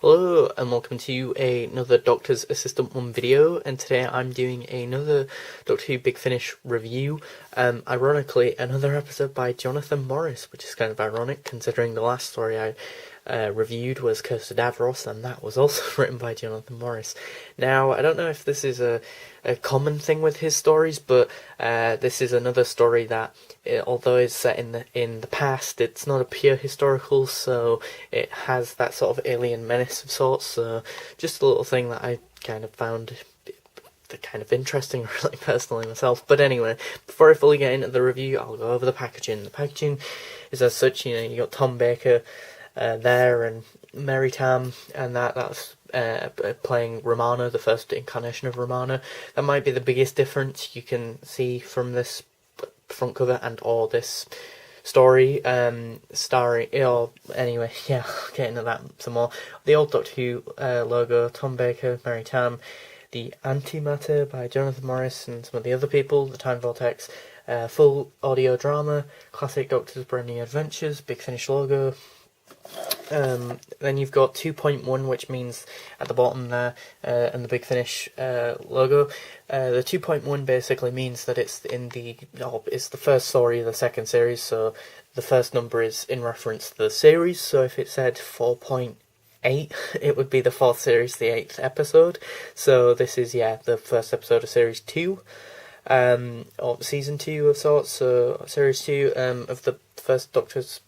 Hello and welcome to another Doctor's Assistant 1 video, and today I'm doing another Doctor Who Big Finish review. Ironically, another episode by Jonathan Morris, which is kind of ironic considering the last story I reviewed was Curse of Davros, and that was also written by Jonathan Morris. Now, I don't know if this is a common thing with his stories, but this is another story that, although it's set in the past, it's not a pure historical, so it has that sort of alien menace of sorts. So just a little thing that I kind of found kind of interesting, really, personally myself. But anyway, before I fully get into the review, I'll go over the packaging. The packaging is as such, you got Tom Baker there, and Mary Tam, and that's playing Romana, the first incarnation of Romana. That might be the biggest difference you can see from this front cover or this story. Anyway, yeah, I'll get into that some more. The old Doctor Who logo, Tom Baker, Mary Tam, the Antimatter by Jonathan Morris and some of the other people, the Time Vortex, full audio drama, classic Doctor's Brand New Adventures, Big Finish logo. Then you've got 2.1, which means at the bottom there, and the Big Finish logo. The 2.1 basically means that it's it's the first story of the second series, so the first number is in reference to the series. So if it said 4.8, it would be the fourth series, the 8th episode. So this is, the first episode of series 2. Or season 2 of sorts, so series 2 of the fourth Doctor's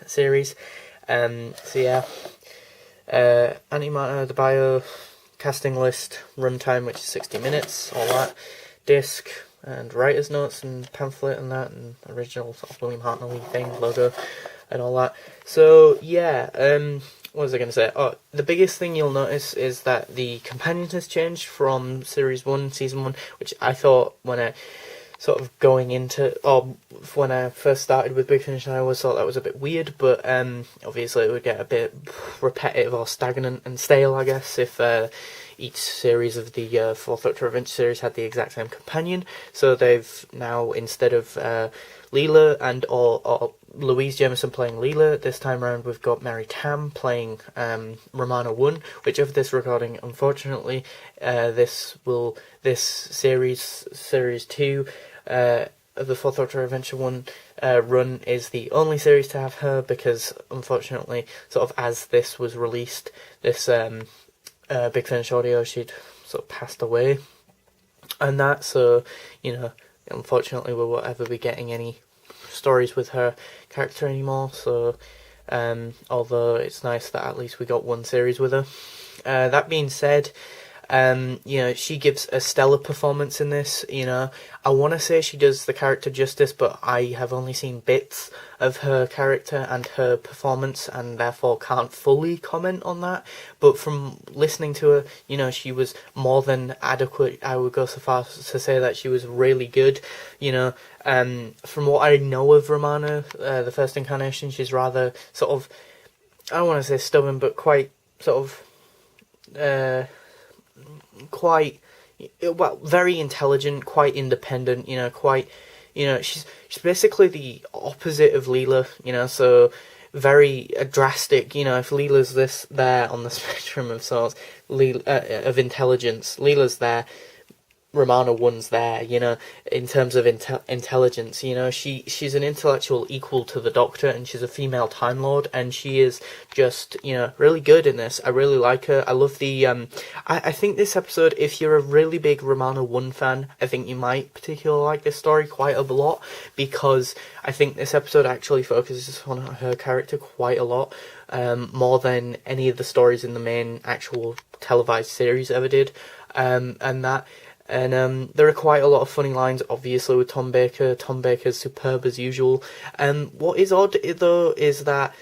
series. Antimatter, the bio, casting list, runtime, which is 60 minutes, all that, disc, and writer's notes, and pamphlet, and that, and original sort of William Hartnell thing, logo, and all that. So, what was I going to say? Oh, the biggest thing you'll notice is that the companion has changed from series 1, season 1, which I thought when I when I first started with Big Finish, I always thought that was a bit weird, but obviously it would get a bit repetitive or stagnant and stale, I guess, if each series of the Fourth Doctor Adventure series had the exact same companion. So they've now, instead of Leela or Louise Jameson playing Leela, this time around we've got Mary Tam playing Romana 1, which of this recording, unfortunately, this series 2 of the Fourth Doctor Adventure 1 run is the only series to have her, because unfortunately, sort of as this was released, this Big Finish audio, she'd sort of passed away, and that, so, unfortunately we won't ever be getting any stories with her character anymore, so although it's nice that at least we got one series with her. That being said, she gives a stellar performance in this. I want to say she does the character justice, but I have only seen bits of her character and her performance, and therefore can't fully comment on that. But from listening to her, she was more than adequate. I would go so far as to say that she was really good. From what I know of Romana, the first incarnation, she's rather sort of, I don't want to say stubborn, but quite sort of very intelligent, quite independent, she's basically the opposite of Leela, so very drastic, if Leela's there on the spectrum of sorts, of intelligence, Leela's there, Romana 1's there, in terms of intelligence, she's an intellectual equal to the Doctor, and she's a female Time Lord, and she is just, really good in this. I really like her. I love the, I think this episode, if you're a really big Romana 1 fan, I think you might particularly like this story quite a lot, because I think this episode actually focuses on her character quite a lot, more than any of the stories in the main actual televised series ever did, And there are quite a lot of funny lines, obviously, with Tom Baker. Tom Baker's superb as usual. What is odd, though, is that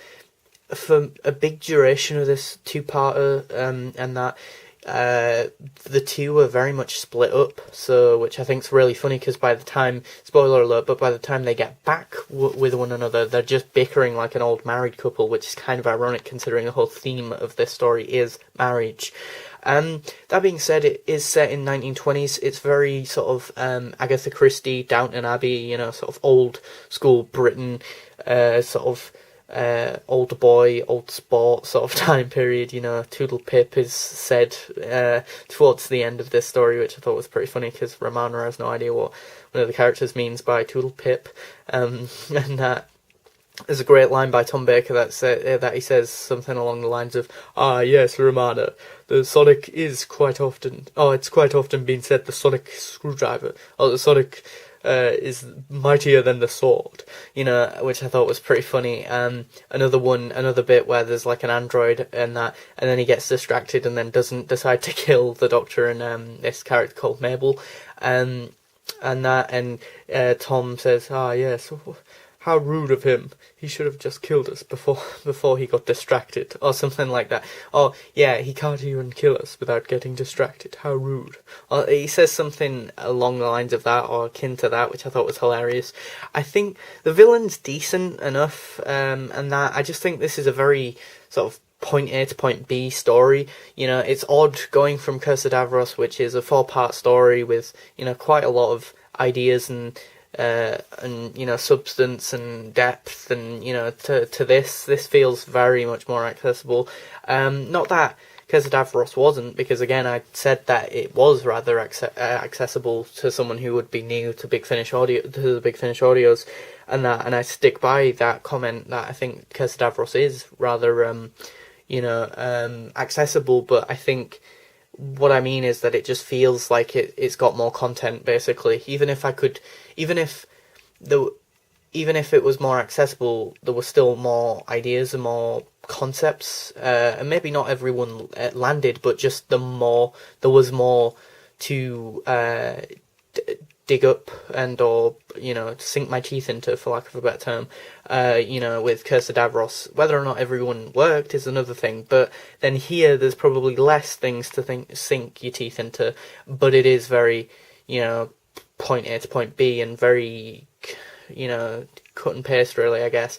for a big duration of this two-parter, and that the two are very much split up, so which I think is really funny, because by the time, spoiler alert, but by the time they get back with one another, they're just bickering like an old married couple, which is kind of ironic considering the whole theme of this story is marriage. That being said, it is set in 1920s. It's very sort of Agatha Christie, Downton Abbey, sort of old school Britain, sort of old boy, old sport sort of time period. Toodle Pip is said towards the end of this story, which I thought was pretty funny because Romana has no idea what one of the characters means by Toodle Pip, and there's a great line by Tom Baker that he says something along the lines of, "Ah, yes, Romana, the Sonic is quite often. Oh, it's quite often been said the Sonic screwdriver, or the Sonic is mightier than the sword." Which I thought was pretty funny. Another bit where there's like an android and then he gets distracted and then doesn't decide to kill the Doctor and this character called Mabel, and Tom says, "Ah, yes. How rude of him. He should have just killed us before he got distracted," or something like that. "Oh, yeah, he can't even kill us without getting distracted. How rude." Or he says something along the lines of that, or akin to that, which I thought was hilarious. I think the villain's decent enough, and that I just think this is a very sort of point A to point B story. It's odd going from Curse of Davros, which is a 4-part story with, quite a lot of ideas and substance and depth, and to this feels very much more accessible. Not that Curse of Davros wasn't, because again I said that it was rather accessible to someone who would be new to Big Finish audio, to the Big Finish audios, and I stick by that comment that I think Curse of Davros is rather accessible, but I think what I mean is that it just feels like it's got more content, basically. Even if it was more accessible, there were still more ideas and more concepts, and maybe not everyone landed, but just there was more to dig up or sink my teeth into, for lack of a better term. With Curse of Davros, whether or not everyone worked is another thing, but then here there's probably less things to sink your teeth into, but it is very point A to point B, and very cut and paste, really, I guess.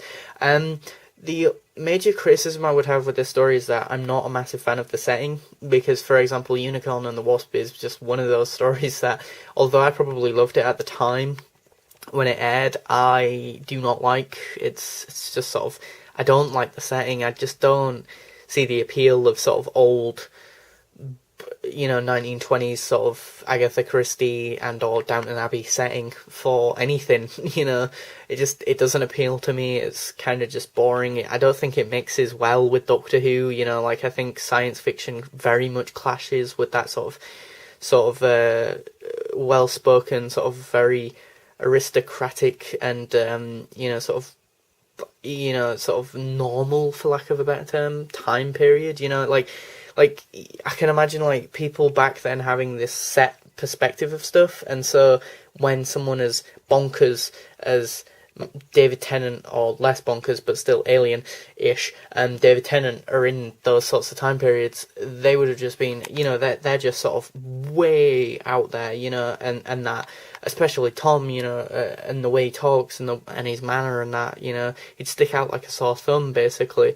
The major criticism I would have with this story is that I'm not a massive fan of the setting, because, for example, Unicorn and the Wasp is just one of those stories that, although I probably loved it at the time when it aired, I do not like. It's just sort of, I don't like the setting. I just don't see the appeal of sort of old 1920s sort of Agatha Christie and or Downton Abbey setting for anything. It doesn't appeal to me. It's kind of just boring. I don't think it mixes well with Doctor Who. I think science fiction very much clashes with that sort of well spoken, sort of very aristocratic and sort of normal, for lack of a better term, time period. Like, I can imagine, like, people back then having this set perspective of stuff, and so when someone as bonkers as David Tennant, or less bonkers but still alien-ish, and David Tennant are in those sorts of time periods, they would have just been, they're just sort of way out there, and that, especially Tom, and the way he talks and his manner and that, he'd stick out like a sore thumb, basically.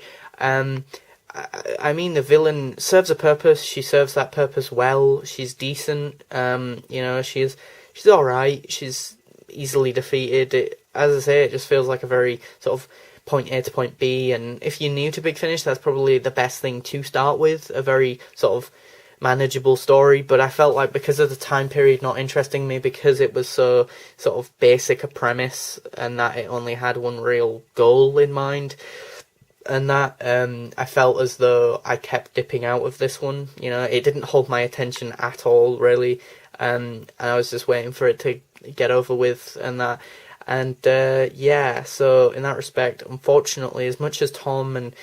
I mean, the villain serves a purpose. She serves that purpose well. She's decent. She's alright. She's easily defeated. As I say, it just feels like a very sort of point A to point B. And if you're new to Big Finish, that's probably the best thing to start with. A very sort of manageable story. But I felt like because of the time period not interesting me, because it was so sort of basic a premise, and that it only had one real goal in mind, and that I felt as though I kept dipping out of this one. It didn't hold my attention at all, really, and I was just waiting for it to get over with, and that, and so in that respect, unfortunately, as much as Tom and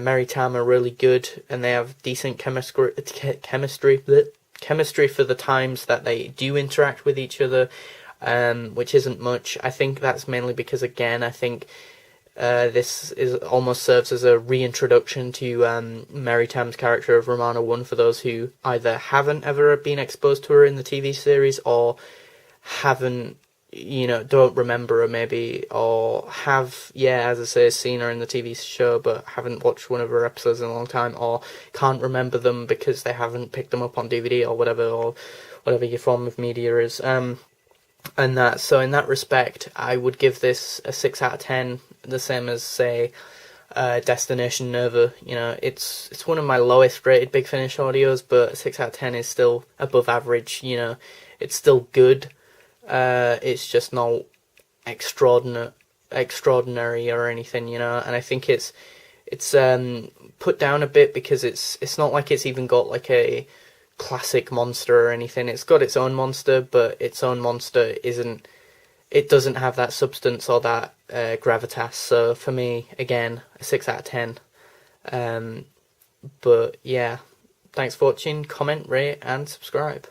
Mary Tam are really good, and they have decent chemistry for the times that they do interact with each other, which isn't much. I think that's mainly because, again, I think this almost serves as a reintroduction to Mary Tam's character of Romana 1 for those who either haven't ever been exposed to her in the TV series, or haven't, don't remember her maybe, or have, as I say, seen her in the TV show but haven't watched one of her episodes in a long time, or can't remember them because they haven't picked them up on DVD or whatever your form of media is. And that, so in that respect, I would give this a 6 out of 10, the same as, say, Destination Nova. You know, it's one of my lowest rated Big Finish audios, but 6 out of 10 is still above average. You know, it's still good. It's just not extraordinary or anything. You know, and I think it's put down a bit because it's not like it's even got like a classic monster or anything. It's got its own monster, but its own monster it doesn't have that substance or that gravitas. So for me, again, a 6 out of 10. But yeah, thanks for watching, comment, rate and subscribe.